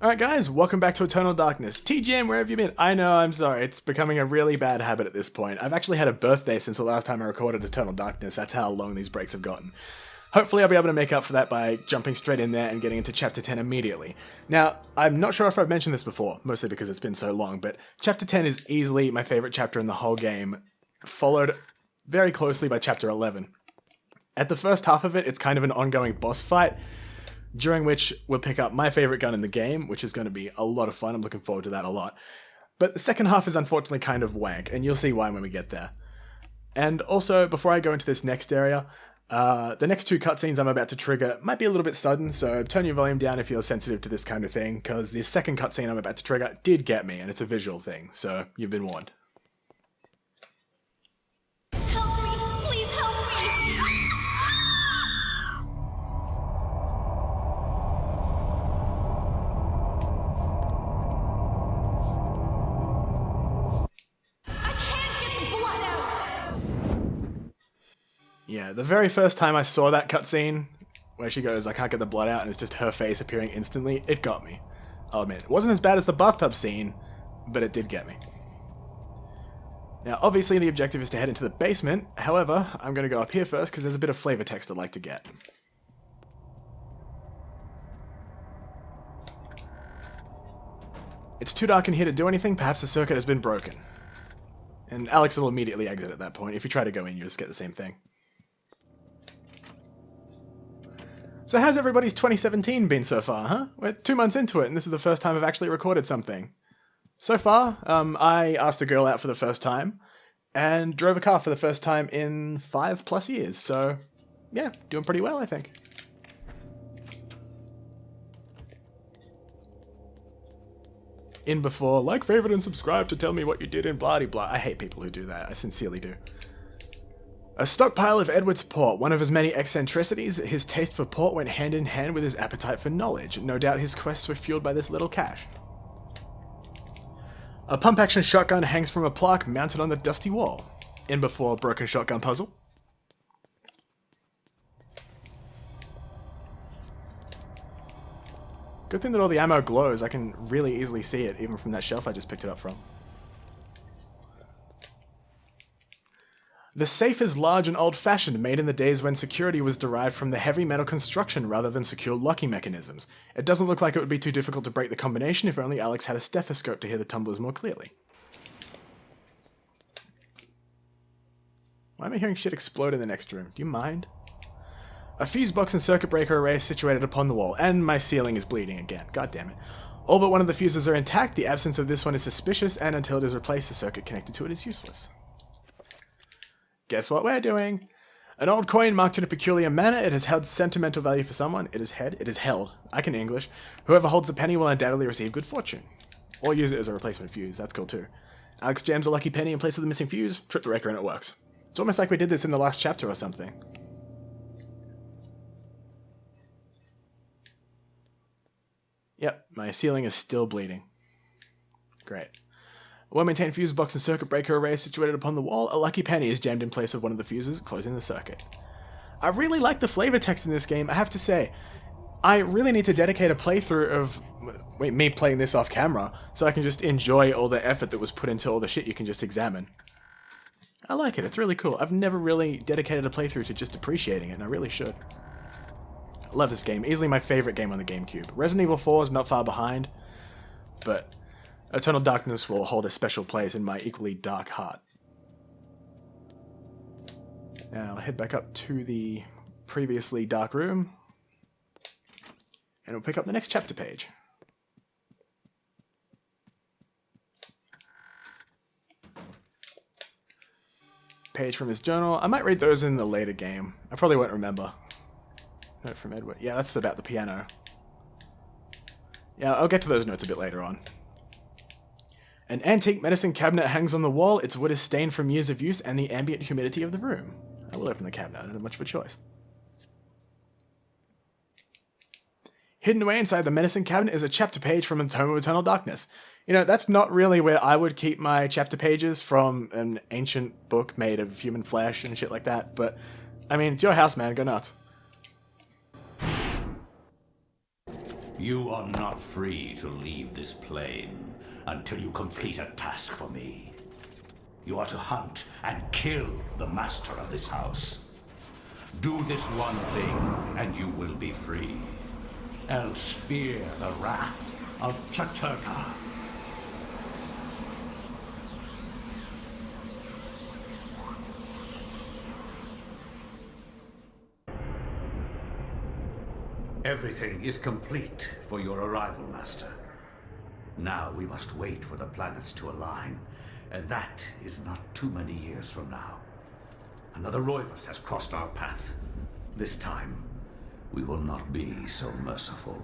Alright guys, welcome back to Eternal Darkness. TGM, where have you been? I know, I'm sorry, it's becoming a really bad habit at this point. I've actually had a birthday since the last time I recorded Eternal Darkness, that's how long these breaks have gotten. Hopefully I'll be able to make up for that by jumping straight in there and getting into Chapter 10 immediately. Now, I'm not sure if I've mentioned this before, mostly because it's been so long, but Chapter 10 is easily my favourite chapter in the whole game, followed very closely by Chapter 11. At the first half of it, it's kind of an ongoing boss fight, during which we'll pick up my favourite gun in the game, which is going to be a lot of fun. I'm looking forward to that a lot. But the second half is unfortunately kind of wank, and you'll see why when we get there. And also, before I go into this next area, the next two cutscenes I'm about to trigger might be a little bit sudden, so turn your volume down if you're sensitive to this kind of thing, because the second cutscene I'm about to trigger did get me, and it's a visual thing, so you've been warned. Help me! Please help me! I can't get the blood out! Yeah, the very first time I saw that cutscene, where she goes, I can't get the blood out, and it's just her face appearing instantly, it got me. I'll admit, it wasn't as bad as the bathtub scene, but it did get me. Now, obviously the objective is to head into the basement, however, I'm going to go up here first because there's a bit of flavor text I'd like to get. It's too dark in here to do anything, perhaps the circuit has been broken. And Alex will immediately exit at that point. If you try to go in, you just get the same thing. So how's everybody's 2017 been so far, huh? We're 2 months into it, and this is the first time I've actually recorded something. So far, I asked a girl out for the first time, and drove a car for the first time in 5+ years, so yeah, doing pretty well, I think. In before, like, favorite, and subscribe to tell me what you did in blah-de-blah. I hate people who do that, I sincerely do. A stockpile of Edward's port, one of his many eccentricities, his taste for port went hand in hand with his appetite for knowledge. No doubt his quests were fueled by this little cache. A pump-action shotgun hangs from a plaque mounted on the dusty wall. In before, broken shotgun puzzle. Good thing that all the ammo glows, I can really easily see it, even from that shelf I just picked it up from. The safe is large and old-fashioned, made in the days when security was derived from the heavy metal construction rather than secure locking mechanisms. It doesn't look like it would be too difficult to break the combination if only Alex had a stethoscope to hear the tumblers more clearly. Why am I hearing shit explode in the next room? Do you mind? A fuse box and circuit breaker array is situated upon the wall, and my ceiling is bleeding again. God damn it. All but one of the fuses are intact, the absence of this one is suspicious, and until it is replaced, the circuit connected to it is useless. Guess what we're doing? An old coin marked in a peculiar manner. It has held sentimental value for someone. It is held. I can English. Whoever holds a penny will undoubtedly receive good fortune. Or use it as a replacement fuse. That's cool too. Alex jams a lucky penny in place of the missing fuse. Trip the breaker and it works. It's almost like we did this in the last chapter or something. Yep, my ceiling is still bleeding. Great. A well-maintained fuse box and circuit breaker array is situated upon the wall. A lucky penny is jammed in place of one of the fuses, closing the circuit. I really like the flavor text in this game, I have to say. I really need to dedicate a playthrough of me playing this off camera, so I can just enjoy all the effort that was put into all the shit you can just examine. I like it, it's really cool. I've never really dedicated a playthrough to just appreciating it, and I really should. I love this game, easily my favorite game on the Gamecube. Resident Evil 4 is not far behind, but Eternal Darkness will hold a special place in my equally dark heart. Now, I'll head back up to the previously dark room, and we'll pick up the next chapter page. Page from his journal. I might read those in the later game. I probably won't remember. Note from Edward. Yeah, that's about the piano. Yeah, I'll get to those notes a bit later on. An antique medicine cabinet hangs on the wall. Its wood is stained from years of use and the ambient humidity of the room. I will open the cabinet. I don't have much of a choice. Hidden away inside the medicine cabinet is a chapter page from Tome of Eternal Darkness. You know, that's not really where I would keep my chapter pages from an ancient book made of human flesh and shit like that, but, I mean, it's your house, man. Go nuts. You are not free to leave this plane until you complete a task for me. You are to hunt and kill the master of this house. Do this one thing, and you will be free. Else fear the wrath of Chattur'gha. Everything is complete for your arrival, Master. Now we must wait for the planets to align, and that is not too many years from now. Another Roivus has crossed our path. This time, we will not be so merciful.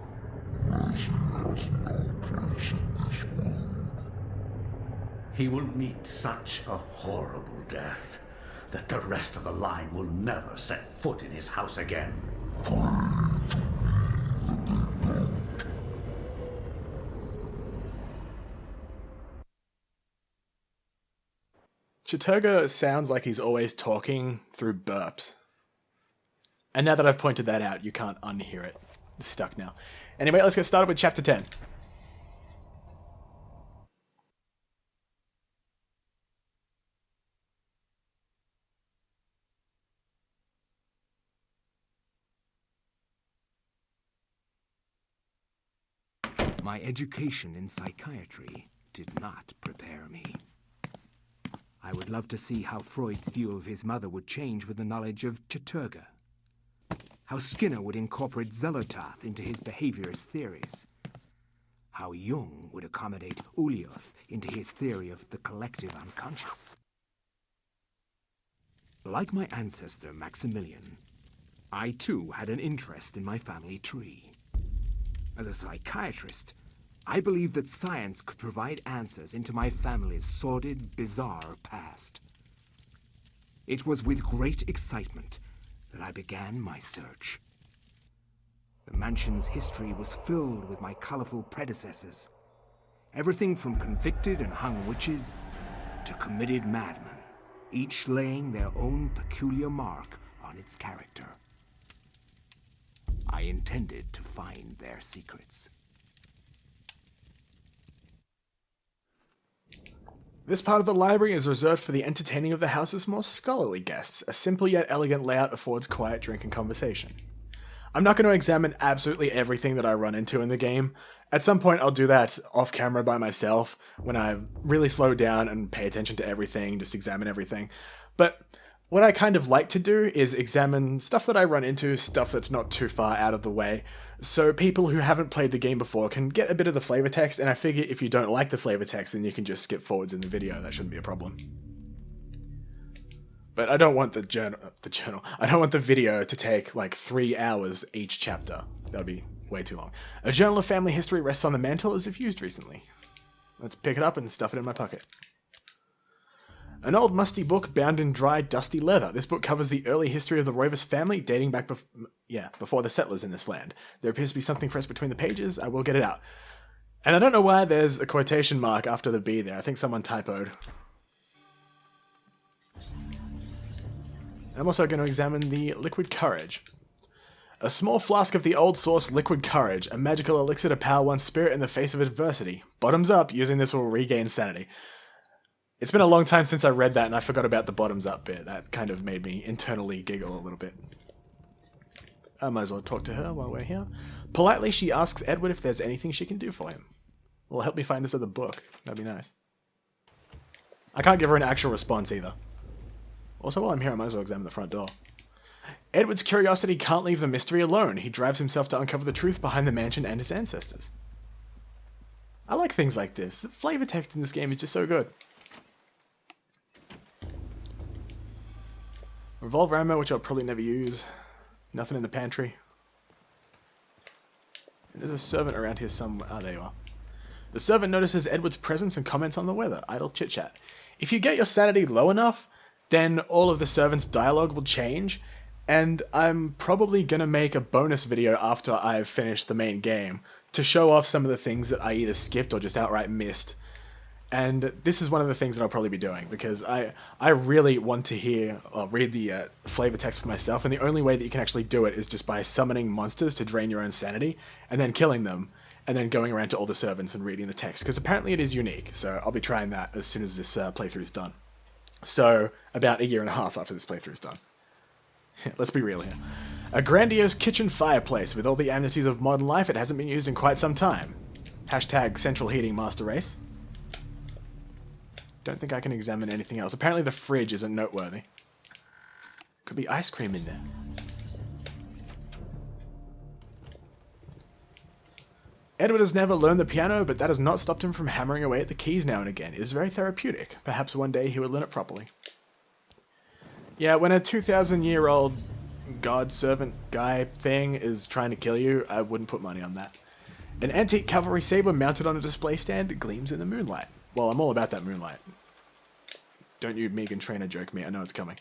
He will meet such a horrible death that the rest of the line will never set foot in his house again. Chattur'gha sounds like he's always talking through burps. And now that I've pointed that out, you can't unhear it. It's stuck now. Anyway, let's get started with Chapter 10. My education in psychiatry did not prepare me. I would love to see how Freud's view of his mother would change with the knowledge of Chattur'gha. How Skinner would incorporate Xelotharth into his behaviorist theories. How Jung would accommodate Ulioth into his theory of the collective unconscious. Like my ancestor Maximilian, I too had an interest in my family tree. As a psychiatrist, I believed that science could provide answers into my family's sordid, bizarre past. It was with great excitement that I began my search. The mansion's history was filled with my colorful predecessors. Everything from convicted and hung witches to committed madmen, each laying their own peculiar mark on its character. I intended to find their secrets. This part of the library is reserved for the entertaining of the house's more scholarly guests. A simple yet elegant layout affords quiet drink and conversation. I'm not going to examine absolutely everything that I run into in the game. At some point I'll do that off camera by myself, when I really slow down and pay attention to everything, just examine everything. But what I kind of like to do is examine stuff that I run into, stuff that's not too far out of the way, so people who haven't played the game before can get a bit of the flavor text, and I figure if you don't like the flavor text, then you can just skip forwards in the video. That shouldn't be a problem. But I don't want the I don't want the video to take like 3 hours each chapter. That would be way too long. A journal of family history rests on the mantle as if used recently. Let's pick it up and stuff it in my pocket. An old musty book bound in dry, dusty leather. This book covers the early history of the Roivus family, dating back before the settlers in this land. There appears to be something pressed between the pages. I will get it out. And I don't know why there's a quotation mark after the B there. I think someone typoed. I'm also going to examine the liquid courage. A small flask of the old source liquid courage, a magical elixir to power one's spirit in the face of adversity. Bottoms up, using this will regain sanity. It's been a long time since I read that, and I forgot about the bottoms up bit. That kind of made me internally giggle a little bit. I might as well talk to her while we're here. Politely, she asks Edward if there's anything she can do for him. Well, help me find this other book. That'd be nice. I can't give her an actual response either. Also, while I'm here, I might as well examine the front door. Edward's curiosity can't leave the mystery alone. He drives himself to uncover the truth behind the mansion and his ancestors. I like things like this. The flavor text in this game is just so good. Revolver ammo, which I'll probably never use. Nothing in the pantry. And there's a servant around here somewhere. Ah, there you are. The servant notices Edward's presence and comments on the weather. Idle chit-chat. If you get your sanity low enough, then all of the servant's dialogue will change, and I'm probably going to make a bonus video after I've finished the main game to show off some of the things that I either skipped or just outright missed. And this is one of the things that I'll probably be doing, because I really want to hear or read the flavor text for myself, and the only way that you can actually do it is just by summoning monsters to drain your own sanity, and then killing them, and then going around to all the servants and reading the text, because apparently it is unique, so I'll be trying that as soon as this playthrough is done. So, about a year and a half after this playthrough is done. Let's be real here. A grandiose kitchen fireplace. With all the amenities of modern life, it hasn't been used in quite some time. Hashtag central heating master race. Don't think I can examine anything else. Apparently the fridge isn't noteworthy. Could be ice cream in there. Edward has never learned the piano, but that has not stopped him from hammering away at the keys now and again. It is very therapeutic. Perhaps one day he will learn it properly. Yeah, when a 2,000-year-old god servant guy thing is trying to kill you, I wouldn't put money on that. An antique cavalry saber mounted on a display stand gleams in the moonlight. Well, I'm all about that moonlight. Don't you Megan Trainor joke me, I know it's coming.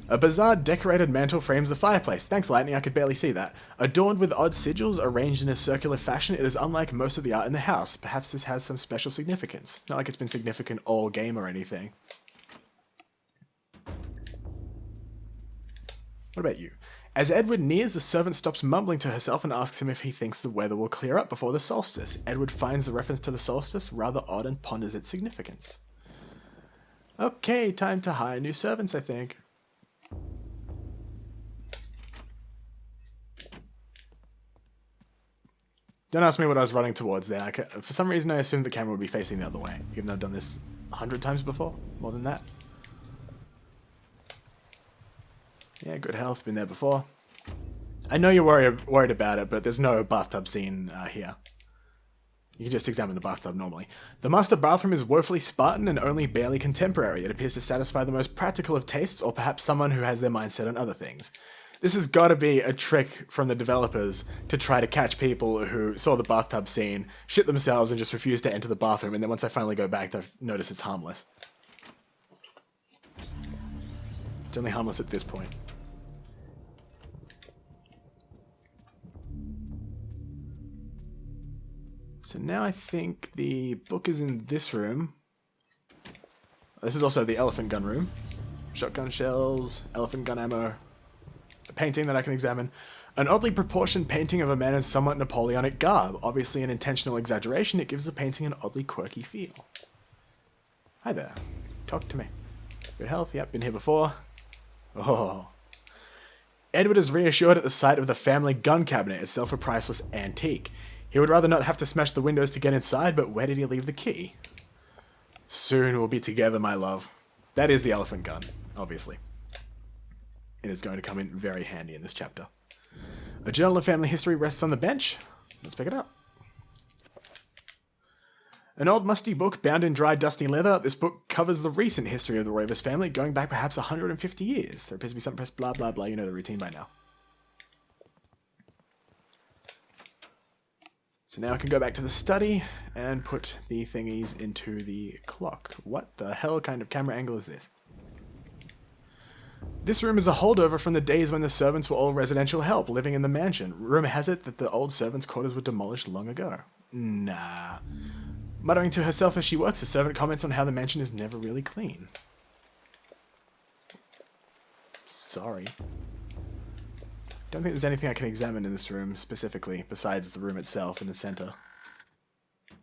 A bizarre decorated mantle frames the fireplace. Thanks, Lightning, I could barely see that. Adorned with odd sigils arranged in a circular fashion, it is unlike most of the art in the house. Perhaps this has some special significance. Not like it's been significant all game or anything. What about you? As Edward nears, the servant stops mumbling to herself and asks him if he thinks the weather will clear up before the solstice. Edward finds the reference to the solstice rather odd and ponders its significance. Okay, time to hire new servants, I think. Don't ask me what I was running towards there. For some reason I assumed the camera would be facing the other way, even though I've done this 100 times before. More than that. Yeah, good health, been there before. I know you're worried about it, but there's no bathtub scene here. You can just examine the bathtub normally. The master bathroom is woefully Spartan and only barely contemporary. It appears to satisfy the most practical of tastes, or perhaps someone who has their mindset on other things. This has got to be a trick from the developers to try to catch people who saw the bathtub scene, shit themselves, and just refuse to enter the bathroom, and then once I finally go back, they notice it's harmless. It's only harmless at this point. So now I think the book is in this room. This is also the elephant gun room. Shotgun shells, elephant gun ammo, a painting that I can examine. An oddly proportioned painting of a man in somewhat Napoleonic garb. Obviously an intentional exaggeration, it gives the painting an oddly quirky feel. Hi there. Talk to me. Good health, yep, been here before. Oh. Edward is reassured at the sight of the family gun cabinet, itself a priceless antique. He would rather not have to smash the windows to get inside, but where did he leave the key? Soon we'll be together, my love. That is the elephant gun, obviously. It is going to come in very handy in this chapter. A journal of family history rests on the bench. Let's pick it up. An old musty book bound in dry, dusty leather. This book covers the recent history of the Roivas family, going back perhaps 150 years. There appears to be something press blah blah blah. You know the routine by now. So now I can go back to the study and put the thingies into the clock. What the hell kind of camera angle is this? This room is a holdover from the days when the servants were all residential help living in the mansion. Rumor has it that the old servants' quarters were demolished long ago. Nah. Muttering to herself as she works, the servant comments on how the mansion is never really clean. Sorry. Don't think there's anything I can examine in this room specifically, besides the room itself in the center.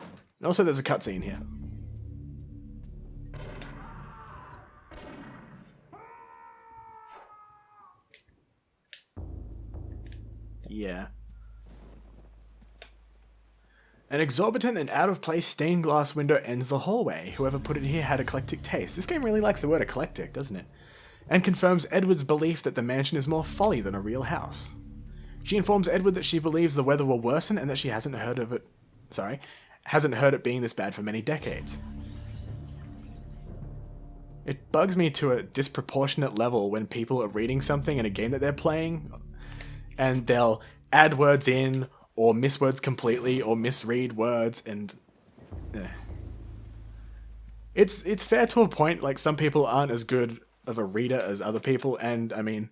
And also there's a cutscene here. Yeah. An exorbitant and out-of-place stained glass window ends the hallway. Whoever put it here had eclectic taste. This game really likes the word eclectic, doesn't it? And confirms Edward's belief that the mansion is more folly than a real house. She informs Edward that she believes the weather will worsen and that she hasn't heard it being this bad for many decades. It bugs me to a disproportionate level when people are reading something in a game that they're playing, and they'll add words in, or miss words completely, or misread words, and... It's fair to a point, like, some people aren't as good of a reader as other people, and, I mean,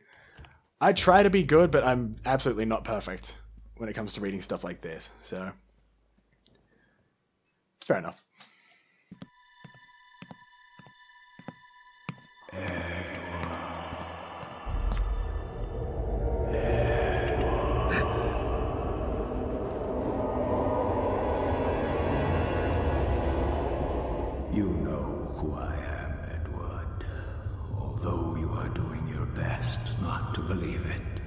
I try to be good, but I'm absolutely not perfect when it comes to reading stuff like this, so... Fair enough. You know who I am, Edward. Although you are doing your best not to believe it,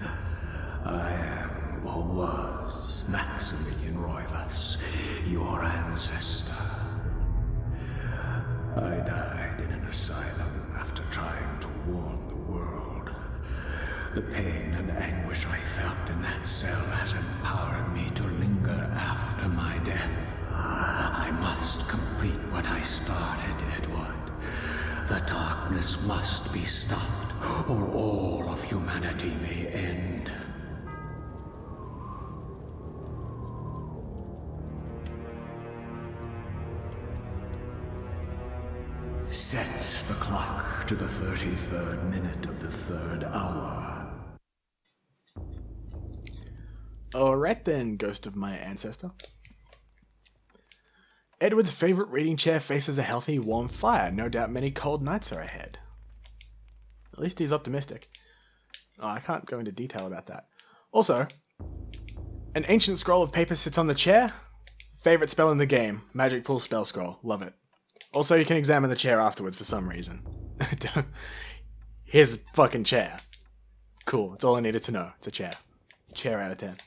I am, or was, Maximilian Roivas, your ancestor. I died in an asylum after trying to warn the world. The pain and anguish I felt in that cell has empowered me to linger after my death. I must complete what I started, Edward. The darkness must be stopped, or all of humanity may end. Set the clock to the 33rd minute of the 3rd hour. Alright then, ghost of my ancestor. Edward's favourite reading chair faces a healthy, warm fire. No doubt many cold nights are ahead. At least he's optimistic. Oh, I can't go into detail about that. Also, an ancient scroll of paper sits on the chair. Favourite spell in the game. Magic Pool Spell Scroll. Love it. Also, you can examine the chair afterwards for some reason. Here's a fucking chair. Cool, that's all I needed to know. It's a chair. Chair out of 10.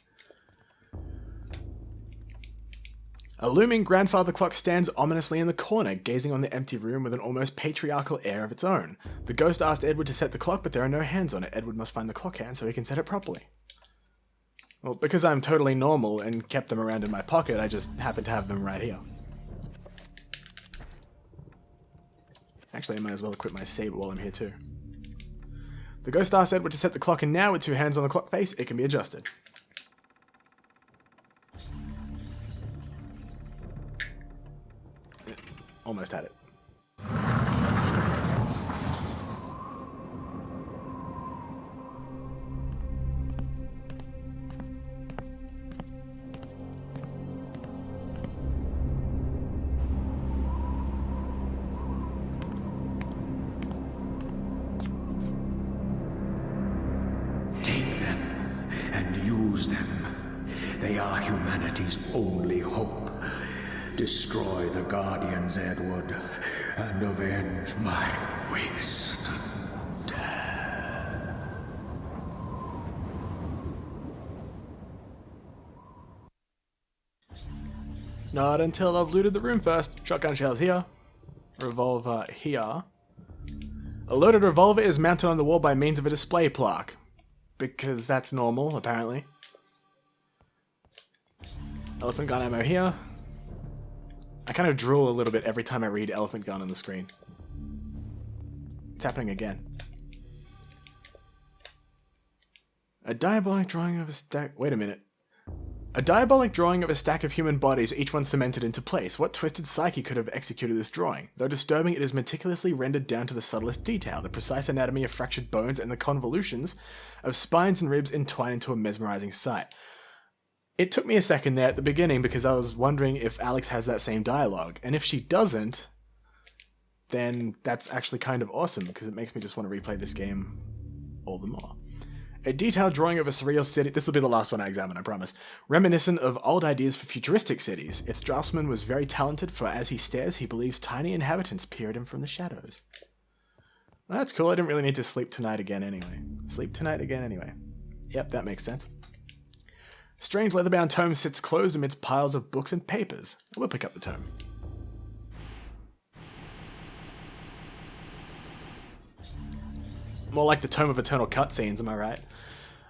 A looming grandfather clock stands ominously in the corner, gazing on the empty room with an almost patriarchal air of its own. The ghost asked Edward to set the clock, but there are no hands on it. Edward must find the clock hand so he can set it properly. Well, because I'm totally normal and kept them around in my pocket, I just happen to have them right here. Actually, I might as well equip my saber while I'm here too. The ghost asked Edward to set the clock, and now with 2 hands on the clock face, it can be adjusted. Almost had it. Take them and use them. They are humanity's only hope. Destroy the Guardians, Edward, and avenge my waste and death. Not until I've looted the room first. Shotgun shells here. Revolver here. A loaded revolver is mounted on the wall by means of a display plaque. Because that's normal, apparently. Elephant gun ammo here. I kind of drool a little bit every time I read elephant gun on the screen. It's happening again. A diabolic drawing of a stack... Wait a minute. A diabolic drawing of a stack of human bodies, each one cemented into place. What twisted psyche could have executed this drawing? Though disturbing, it is meticulously rendered down to the subtlest detail. The precise anatomy of fractured bones and the convolutions of spines and ribs entwine into a mesmerizing sight. It took me a second there at the beginning because I was wondering if Alex has that same dialogue. And if she doesn't, then that's actually kind of awesome because it makes me just want to replay this game all the more. A detailed drawing of a surreal city. This will be the last one I examine, I promise. Reminiscent of old ideas for futuristic cities. Its draftsman was very talented, for as he stares, he believes tiny inhabitants peer at him from the shadows. Well, that's cool. I didn't really need to sleep tonight again anyway. Sleep tonight again anyway. Yep, that makes sense. Strange leather-bound tome sits closed amidst piles of books and papers. I will pick up the tome. More like the Tome of Eternal Cutscenes, am I right?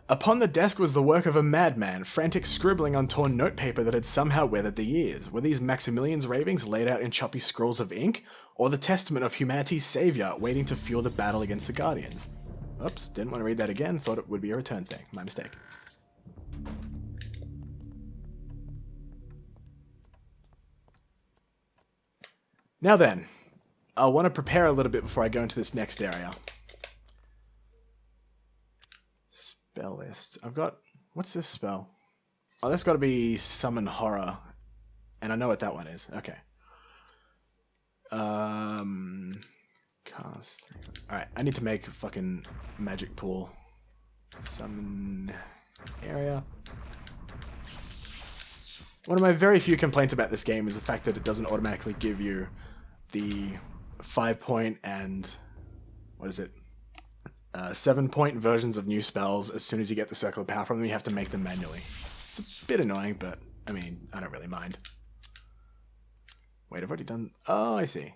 Upon the desk was the work of a madman, frantic scribbling on torn notepaper that had somehow weathered the years. Were these Maximilian's ravings laid out in choppy scrawls of ink, or the testament of humanity's savior waiting to fuel the battle against the Guardians? Oops, didn't want to read that again, thought it would be a return thing. My mistake. Now then, I want to prepare a little bit before I go into this next area. Spell list. I've got... What's this spell? Oh, that's got to be Summon Horror. And I know what that one is. Okay. Cast. Alright, I need to make a fucking magic pool. Summon area. One of my very few complaints about this game is the fact that it doesn't automatically give you the 5-point and... what is it? 7-point versions of new spells as soon as you get the Circle of Power from them. You have to make them manually. It's a bit annoying, but, I mean, I don't really mind. Wait, I've already done... oh, I see.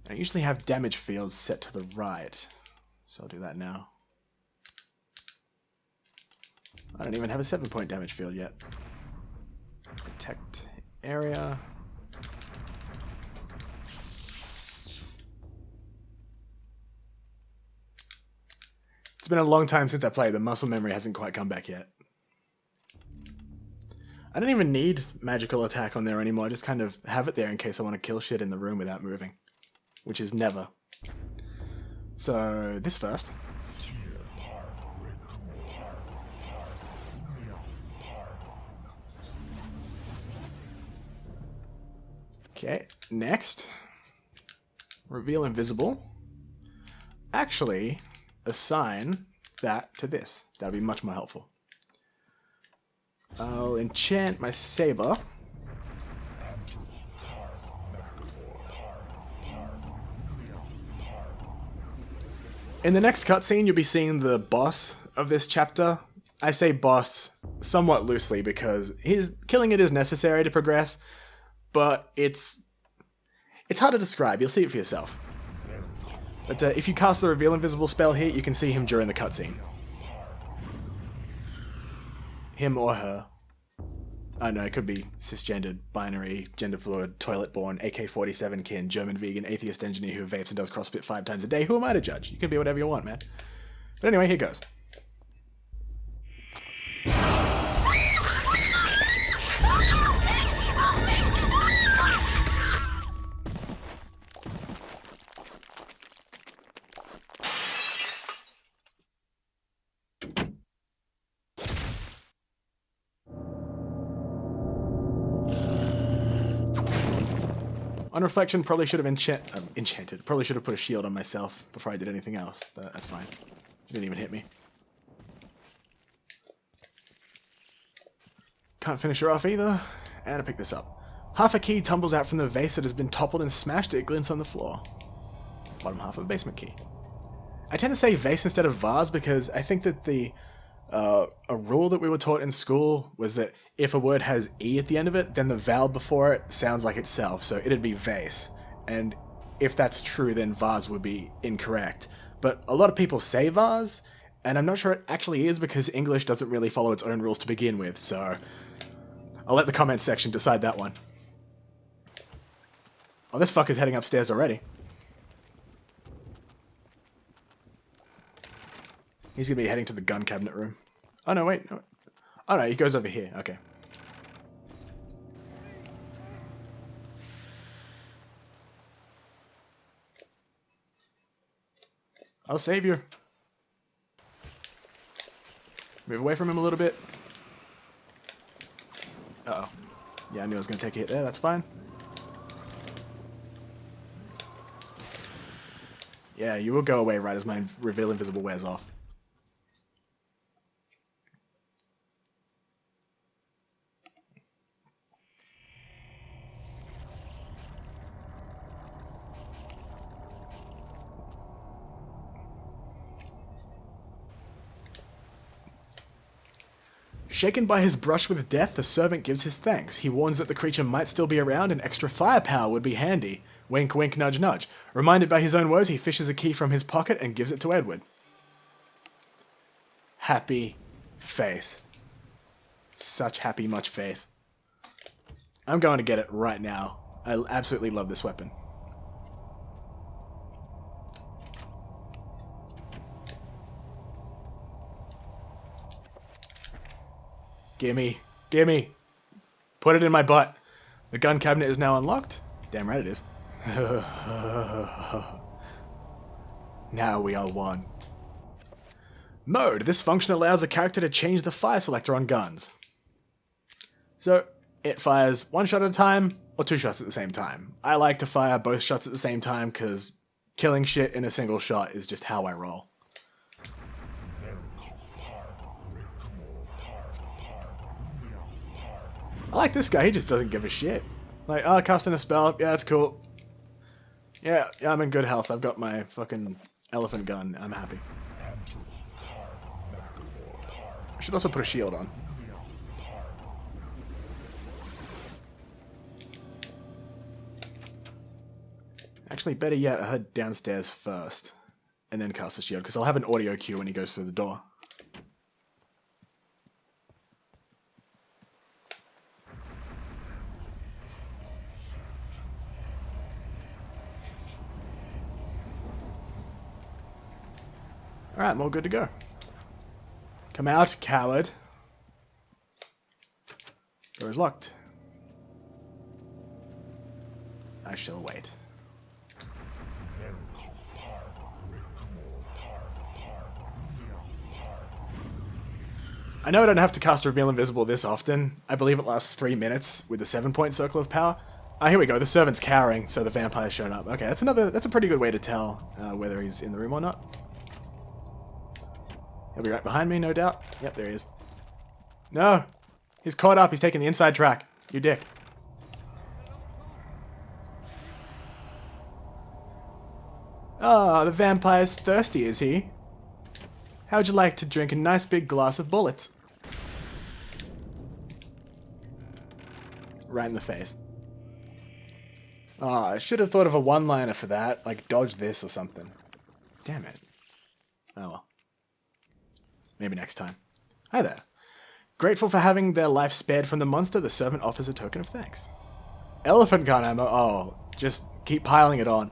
I usually have damage fields set to the right, so I'll do that now. I don't even have a 7-point damage field yet. Protect area. It's been a long time since I played. The muscle memory hasn't quite come back yet. I don't even need magical attack on there anymore. I just kind of have it there in case I want to kill shit in the room without moving. Which is never. So, this first. Okay, next. Reveal invisible. Actually, assign that to this. That would be much more helpful. I'll enchant my saber. In the next cutscene, you'll be seeing the boss of this chapter. I say boss somewhat loosely because killing it is necessary to progress, but it's hard to describe. You'll see it for yourself. But if you cast the Reveal Invisible spell here, you can see him during the cutscene. Him or her. I know, it could be cisgendered, binary, gender fluid, toilet-born, AK-47 kin, German vegan, atheist engineer who vapes and does CrossFit 5 times a day. Who am I to judge? You can be whatever you want, man. But anyway, here goes. On reflection, probably should have enchanted. Probably should have put a shield on myself before I did anything else, but that's fine. It didn't even hit me. Can't finish her off either. And I pick this up. Half a key tumbles out from the vase that has been toppled and smashed. It glints on the floor. Bottom half of a basement key. I tend to say vase instead of vase because I think that a rule that we were taught in school was that if a word has E at the end of it, then the vowel before it sounds like itself, so it'd be vase. And if that's true, then vase would be incorrect. But a lot of people say vase, and I'm not sure it actually is because English doesn't really follow its own rules to begin with, so I'll let the comments section decide that one. Oh, this fucker's heading upstairs already. He's gonna be heading to the gun cabinet room. Oh no, wait. No. Oh no, he goes over here. Okay. I'll save you. Move away from him a little bit. Uh-oh. Yeah, I knew I was gonna take a hit there. That's fine. Yeah, you will go away right as my Reveal Invisible wears off. Shaken by his brush with death, the servant gives his thanks. He warns that the creature might still be around and extra firepower would be handy. Wink, wink, nudge, nudge. Reminded by his own words, he fishes a key from his pocket and gives it to Edward. Happy face. Such happy much face. I'm going to get it right now. I absolutely love this weapon. Gimme. Gimme. Put it in my butt. The gun cabinet is now unlocked. Damn right it is. Now we are one. Mode. This function allows the character to change the fire selector on guns. So, it fires one shot at a time, or 2 shots at the same time. I like to fire both shots at the same time because killing shit in a single shot is just how I roll. I like this guy, he just doesn't give a shit. Like, oh, casting a spell, yeah, that's cool. Yeah, I'm in good health, I've got my fucking elephant gun, I'm happy. I should also put a shield on. Actually, better yet, I head downstairs first, and then cast a shield, because I'll have an audio cue when he goes through the door. Alright, I'm all good to go. Come out, coward. Door is locked. I shall wait. I know I don't have to cast Reveal Invisible this often. I believe it lasts 3 minutes with the 7-point circle of power. Ah, here we go. The servant's cowering, so the vampire's shown up. Okay, that's a pretty good way to tell whether he's in the room or not. He'll be right behind me, no doubt. Yep, there he is. No! He's caught up. He's taking the inside track. You dick. Ah, the vampire's thirsty, is he? How would you like to drink a nice big glass of bullets? Right in the face. Ah, I should have thought of a one-liner for that, like dodge this or something. Damn it. Oh well. Maybe next time. Hi there. Grateful for having their life spared from the monster, the servant offers a token of thanks. Elephant gun ammo. Oh, just keep piling it on.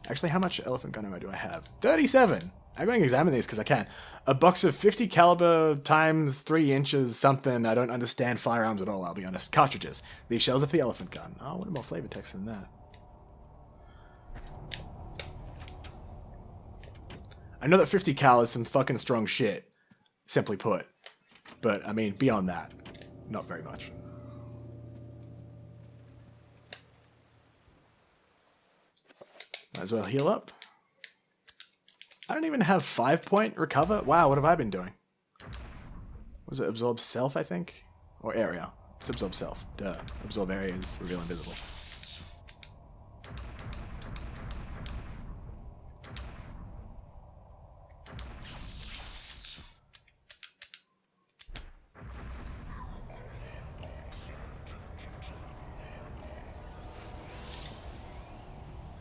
Actually, how much elephant gun ammo do I have? 37! I'm going to examine these because I can. A box of 50 caliber times 3 inches something. I don't understand firearms at all, I'll be honest. Cartridges. These shells are for the elephant gun. Oh, what more flavor text than that? I know that 50 cal is some fucking strong shit, simply put. But, I mean, beyond that, not very much. Might as well heal up. I don't even have 5-point recover. Wow, what have I been doing? Was it absorb self, I think? Or area? It's absorb self. Duh. Absorb area is reveal invisible.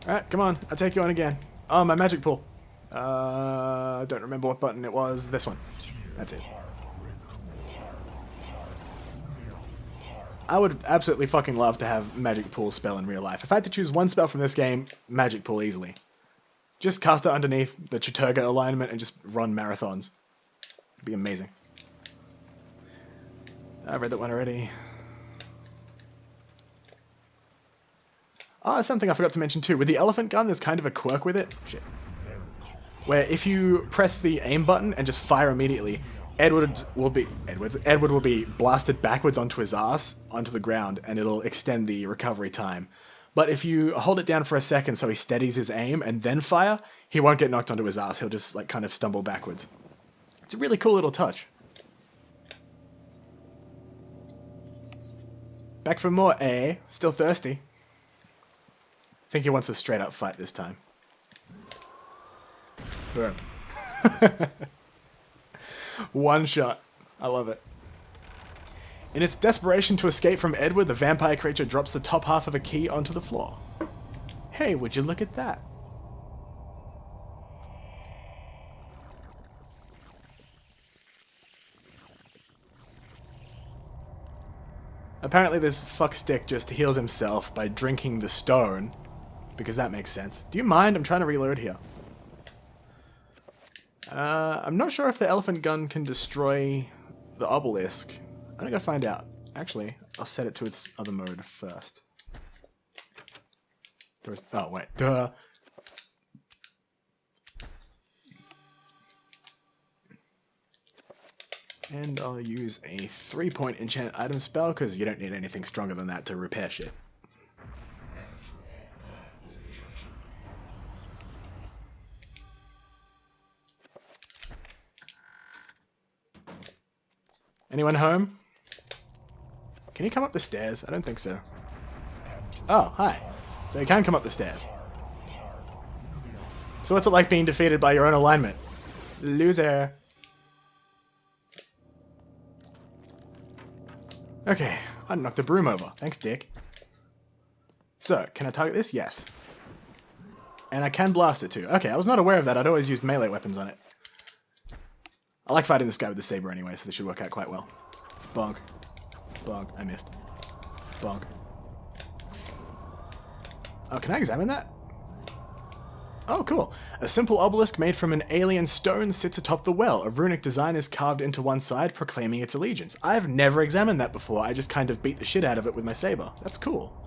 Alright, come on. I'll take you on again. Oh, my magic pool. Don't remember what button it was. This one. That's it. I would absolutely fucking love to have magic pool spell in real life. If I had to choose one spell from this game, magic pool easily. Just cast it underneath the Chaturga alignment and just run marathons. It'd be amazing. I read that one already. Ah, something I forgot to mention too. With the elephant gun, there's kind of a quirk with it. Shit. Where if you press the aim button and just fire immediately, Edward will be blasted backwards onto his ass, onto the ground, and it'll extend the recovery time. But if you hold it down for a second so he steadies his aim and then fire, he won't get knocked onto his ass. He'll just like kind of stumble backwards. It's a really cool little touch. Back for more, eh? Still thirsty. Think he wants a straight up fight this time. Boom. One shot. I love it. In its desperation to escape from Edward, the vampire creature drops the top half of a key onto the floor. Hey, would you look at that? Apparently this fuckstick just heals himself by drinking the stone, because that makes sense. Do you mind? I'm trying to reload here. I'm not sure if the elephant gun can destroy the obelisk. I'm gonna go find out. Actually, I'll set it to its other mode first. Oh, wait. Duh. And I'll use a 3-point enchant item spell, because you don't need anything stronger than that to repair shit. Anyone home? Can he come up the stairs? I don't think so. Oh, hi. So he can come up the stairs. So what's it like being defeated by your own alignment? Loser. Okay, I knocked a broom over. Thanks, Dick. So, can I target this? Yes. And I can blast it too. Okay, I was not aware of that. I'd always used melee weapons on it. I like fighting this guy with the saber anyway, so this should work out quite well. Bonk. Bonk. I missed. Bonk. Oh, can I examine that? Oh, cool. A simple obelisk made from an alien stone sits atop the well. A runic design is carved into one side, proclaiming its allegiance. I've never examined that before. I just kind of beat the shit out of it with my saber. That's cool.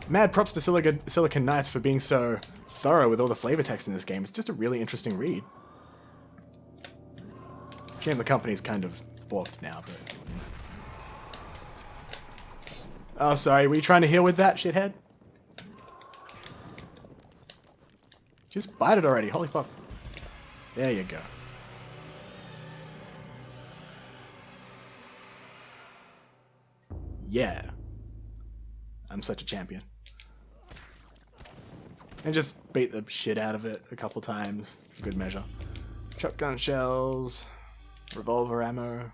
Mad props to Silicon Knights for being so thorough with all the flavor text in this game. It's just a really interesting read. Shame the company's kind of balked now, but... Oh, sorry. Were you trying to heal with that, shithead? Just bite it already. Holy fuck. There you go. Yeah. I'm such a champion. And just beat the shit out of it a couple times. For good measure. Shotgun shells. Revolver ammo.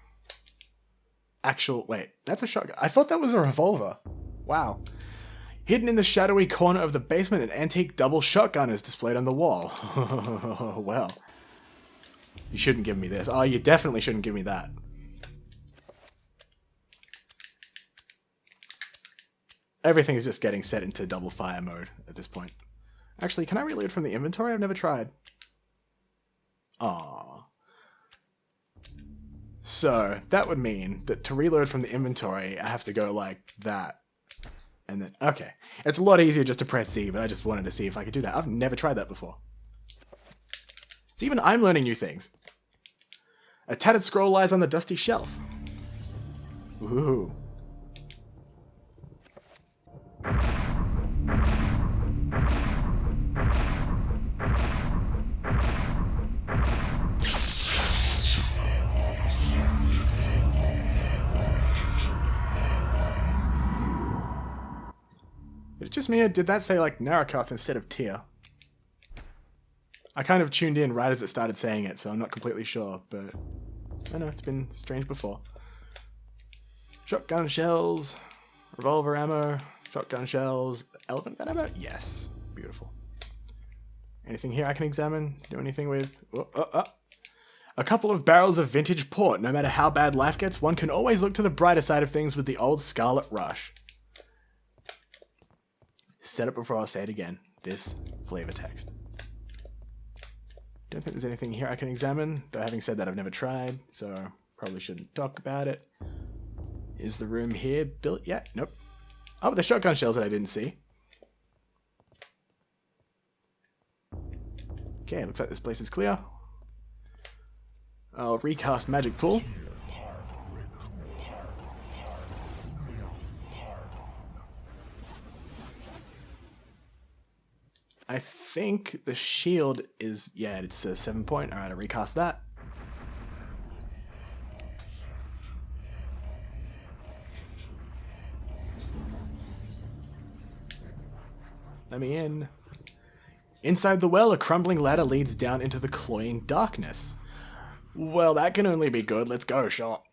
Wait, that's a shotgun. I thought that was a revolver. Wow. Hidden in the shadowy corner of the basement, an antique double shotgun is displayed on the wall. Well. You shouldn't give me this. Oh, you definitely shouldn't give me that. Everything is just getting set into double fire mode at this point. Actually, can I reload from the inventory? I've never tried. Aww. So, that would mean that to reload from the inventory, I have to go like that. And then, okay. It's a lot easier just to press Z, but I just wanted to see if I could do that. I've never tried that before. So even I'm learning new things. A tattered scroll lies on the dusty shelf. Ooh. Did it just me, or did that say like Narakoth instead of Tyr? I kind of tuned in right as it started saying it, so I'm not completely sure, but I know it's been strange before. Shotgun shells, revolver ammo, shotgun shells, elephant gun ammo? Yes. Beautiful. Anything here I can examine? Do anything with... A couple of barrels of vintage port. No matter how bad life gets, one can always look to the brighter side of things with the old Scarlet Rush. Said it before, I'll say it again. This flavor text. Don't think there's anything here I can examine, though having said that I've never tried, so probably shouldn't talk about it. Is the room here built yet? Nope. Oh, the shotgun shells that I didn't see. Okay, looks like this place is clear. I'll recast Magic Pool. I think the shield is... Yeah, it's a 7 point. Alright, I'll recast that. Let me in. Inside the well, a crumbling ladder leads down into the cloying darkness. Well, that can only be good. Let's go, shot.